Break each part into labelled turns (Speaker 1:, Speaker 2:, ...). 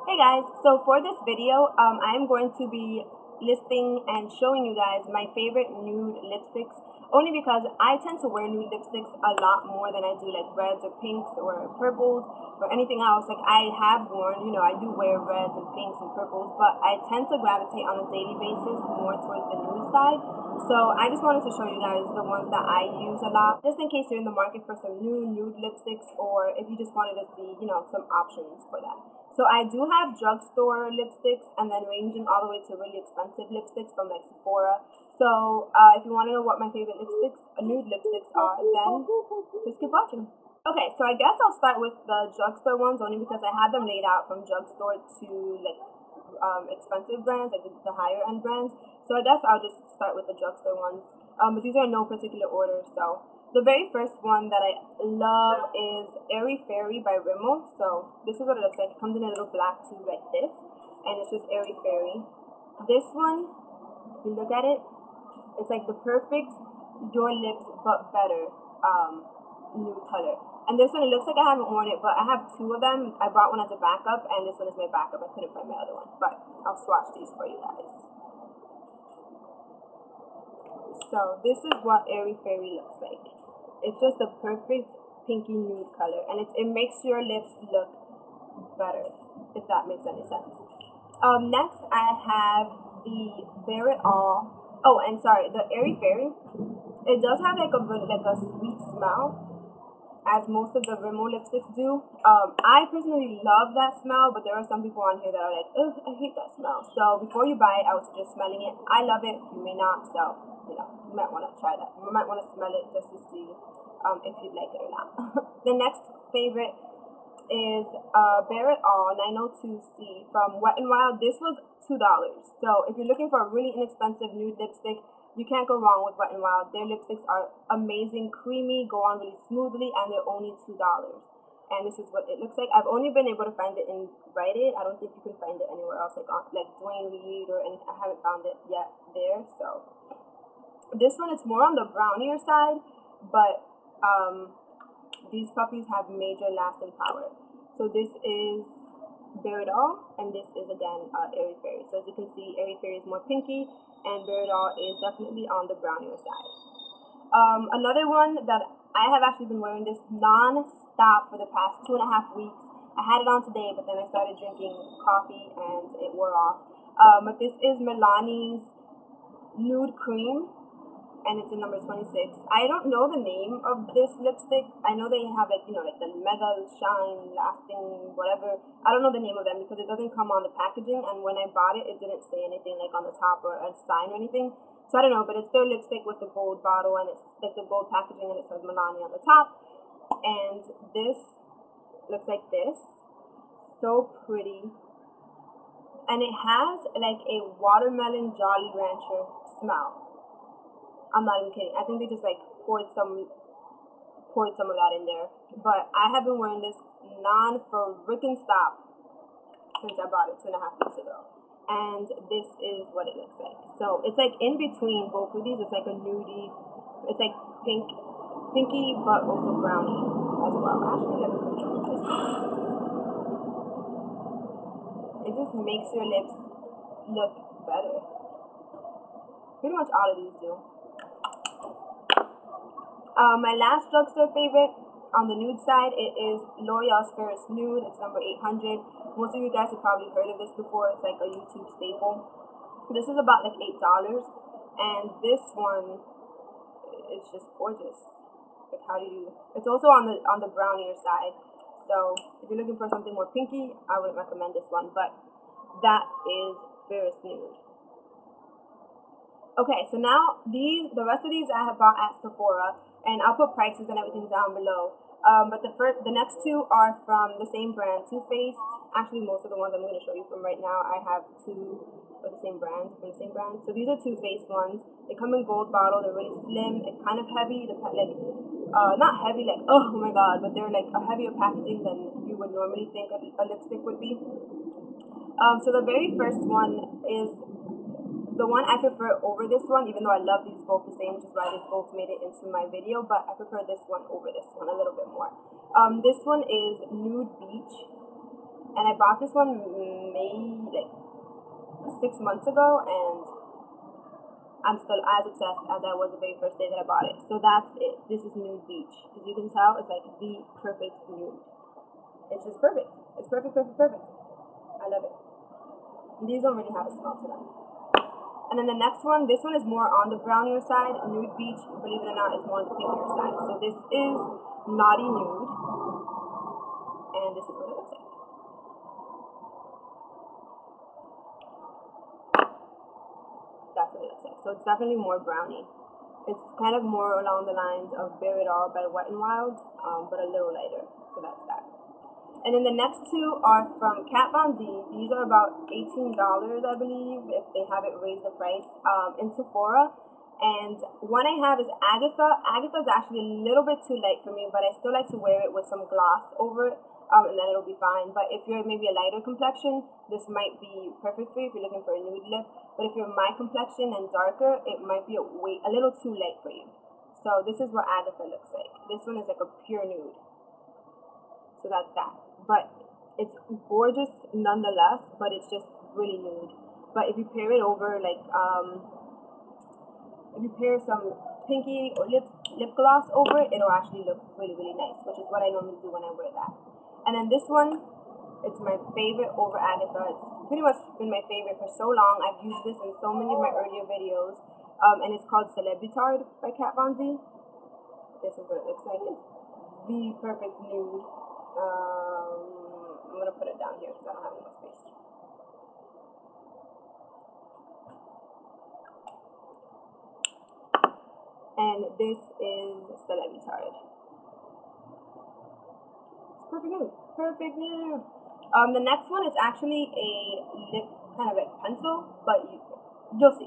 Speaker 1: Hey guys, so for this video, I'm going to be listing and showing you guys my favorite nude lipsticks, only because I tend to wear nude lipsticks a lot more than I do like reds or pinks or purples or anything else. Like I have worn, I do wear reds and pinks and purples, but I tend to gravitate on a daily basis more towards the nude side. So I just wanted to show you guys the ones that I use a lot, just in case you're in the market for some new nude lipsticks, or if you just wanted to see, some options for that. So I do have drugstore lipsticks, and then ranging all the way to really expensive lipsticks from like Sephora. So if you want to know what my favorite lipsticks, nude lipsticks are, then just keep watching. Okay, so I guess I'll start with the drugstore ones, only because I have them laid out from drugstore to like expensive brands, like the higher end brands. So I guess I'll just start with the drugstore ones. But these are in no particular order. So the very first one that I love is Airy by Rimmel. So this is what it looks like. It comes in a little black tube like this, and it's just Airy. This one, if you look at it, it's like the perfect Your Lips but better nude color. And this one, it looks like I haven't worn it, but I have two of them. I bought one as a backup, and this one is my backup. I couldn't find my other one, but I'll swatch these for you guys. So this is what Airy looks like. It's just a perfect pinky nude color, and it makes your lips look better, if that makes any sense. Next I have the Bear It All. Oh, and sorry, the Airy. It does have like a sweet smell, as most of the Rimmel lipsticks do. I personally love that smell, but there are some people on here that are like, ugh, I hate that smell. So before you buy it, I would suggest smelling it. I love it. You may not, so you might want to try that. You might want to smell it just to see if you'd like it or not. The next favorite is Bear It All 902C from Wet n Wild. This was $2. So if you're looking for a really inexpensive nude lipstick, you can't go wrong with Wet n Wild. Their lipsticks are amazing, creamy, go on really smoothly, and they're only $2. And this is what it looks like. I've only been able to find it in Rite Aid. I don't think you can find it anywhere else, like Dwayne Reed or anything. I haven't found it yet there. So this one is more on the brownier side, but these puppies have major lasting power. So this is Bear It All, and this is again Airy. So as you can see, Airy is more pinky, and Bear It All is definitely on the brownier side. Another one that I have actually been wearing this non-stop for the past 2.5 weeks. I had it on today, but then I started drinking coffee and it wore off. But this is Milani's Nude Creme, and it's in number 26. I don't know the name of this lipstick. I know they have like the Mega Shine Lasting whatever. I don't know the name of them because it doesn't come on the packaging, and when I bought it, it didn't say anything like on the top or a sign or anything. So I don't know, but it's their lipstick with the gold bottle, and it's like the gold packaging, and it says Milani on the top. And this looks like this. So pretty. And it has like a watermelon Jolly Rancher smell. I'm not even kidding. I think they just like poured some of that in there. But I have been wearing this non-freaking stop since I bought it 2.5 weeks ago. And this is what it looks like. So it's like in between both of these. It's like a nudie. It's like pinky, but also brownie as well. Actually, let me put this. It just makes your lips look better. Pretty much all of these do. My last drugstore favorite on the nude side, it is YSLRouge Nude. It's number 800. Most of you guys have probably heard of this before. It's like a YouTube staple. This is about like $8, and this one is just gorgeous. Like it's also on the brownier side. So if you're looking for something more pinky, I wouldn't recommend this one. But that is Fairest Nude. Okay, so now the rest of these I have bought at Sephora, and I'll put prices and everything down below. But the next two are from the same brand, Too Faced. Actually, most of the ones I'm going to show you from right now, I have two from the same brand. So these are Too Faced ones. They come in gold bottle. They're really slim. They're kind of heavy. Not heavy like oh my god, but they're like a heavier packaging than you would normally think a lipstick would be. So the very first one is the one I prefer over this one, even though I love these both the same, which is why they both made it into my video, but I prefer this one over this one a little bit more. This one is Nude Beach, And I bought this one maybe like 6 months ago, and I'm still as obsessed as I was the very first day that I bought it. So that's it. This is Nude Beach. As you can tell, it's like the perfect nude. It's just perfect. It's perfect, perfect, perfect. I love it. These don't really have a smell to them. And then the next one, this one is more on the brownier side. Nude Beach, believe it or not, is more on the pinkier side. So this is Naughty Nude, and this is what it looks like. That's what it looks like. So it's definitely more brownie. It's kind of more along the lines of Bare It All by Wet n Wild, but a little lighter. So that's that. And then the next two are from Kat Von D. These are about $18, I believe, if they haven't raised the price, in Sephora. And one I have is Agatha. Agatha is actually a little bit too light for me, but I still like to wear it with some gloss over it, and then it'll be fine. But if you're maybe a lighter complexion, this might be perfect for you if you're looking for a nude lip. But if you're my complexion and darker, it might be a little too light for you. So this is what Agatha looks like. This one is like a pure nude. So that's that. But it's gorgeous nonetheless, but it's just really nude. But if you pair it over, like, if you pair some pinky or lip gloss over it, it'll actually look really, really nice, which is what I normally do when I wear that. And then this one, it's my favorite over Agatha. It's pretty much been my favorite for so long. I've used this in so many of my earlier videos. And it's called Celebutard by Kat Von D. This is what it looks like. It's the perfect nude. I'm going to put it down here because I don't have any more space. And this is Celebutard. It's perfect nude. Perfect nude. The next one is actually a lip kind of like pencil, but you'll see.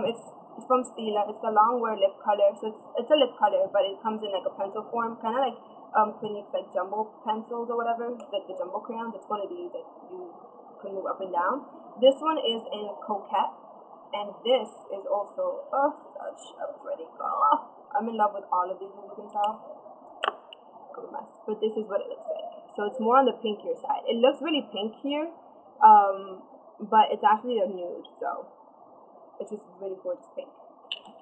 Speaker 1: It's from Stila. It's the long wear lip color. So it's a lip color, but it comes in like a pencil form, kind of like Clinique's like jumbo pencils or whatever, like the jumbo crayons. It's one of these that you can move up and down. This one is in Coquette, and this is also such a pretty color. I'm in love with all of these, as you can tell. I'm a mess, but this is what it looks like. So it's more on the pinkier side. It looks really pink here, but it's actually a nude, so it's just really gorgeous pink.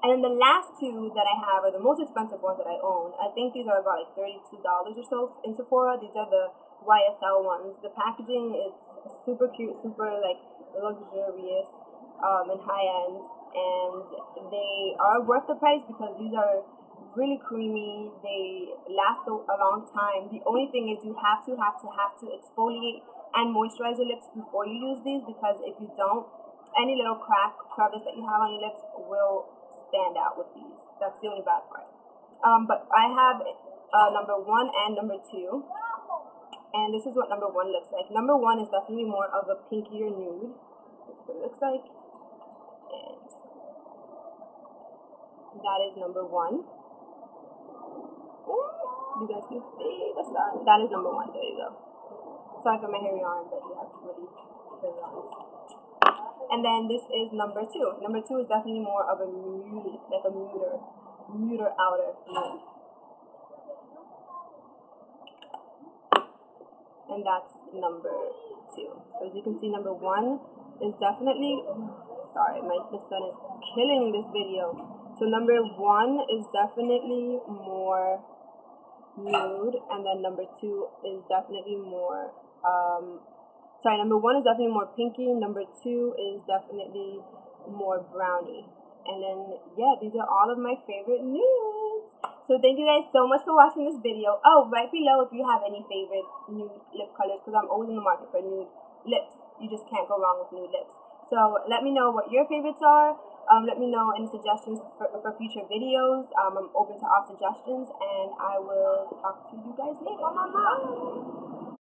Speaker 1: And then the last two that I have are the most expensive ones that I own. I think these are about like $32 or so in Sephora. These are the YSL ones. The packaging is super cute, super like luxurious and high end. And they are worth the price because these are really creamy. They last a long time. The only thing is you have to exfoliate and moisturize your lips before you use these, because if you don't, any little crevice that you have on your lips will stand out with these. That's the only bad part. But I have number 1 and number 2, and this is what number 1 looks like. Number 1 is definitely more of a pinkier nude. This is what it looks like, and that is number 1. You guys can see the sun. That is number 1. There you go. Sorry for my hairy arm, but you have really hairy arms. And then this is number 2. Number 2 is definitely more of a muted, like a muter outer nude. And that's number 2. So as you can see, number 1 is definitely, sorry, the sun is killing this video. So number 1 is definitely more nude, and then number 2 is definitely more, number 1 is definitely more pinky, number 2 is definitely more brownie. And then, yeah, these are all of my favorite nudes. So thank you guys so much for watching this video. Oh, right below if you have any favorite nude lip colors, because I'm always in the market for nude lips. You just can't go wrong with nude lips. So let me know what your favorites are. Let me know any suggestions for future videos. I'm open to all suggestions, and I will talk to you guys later. Bye.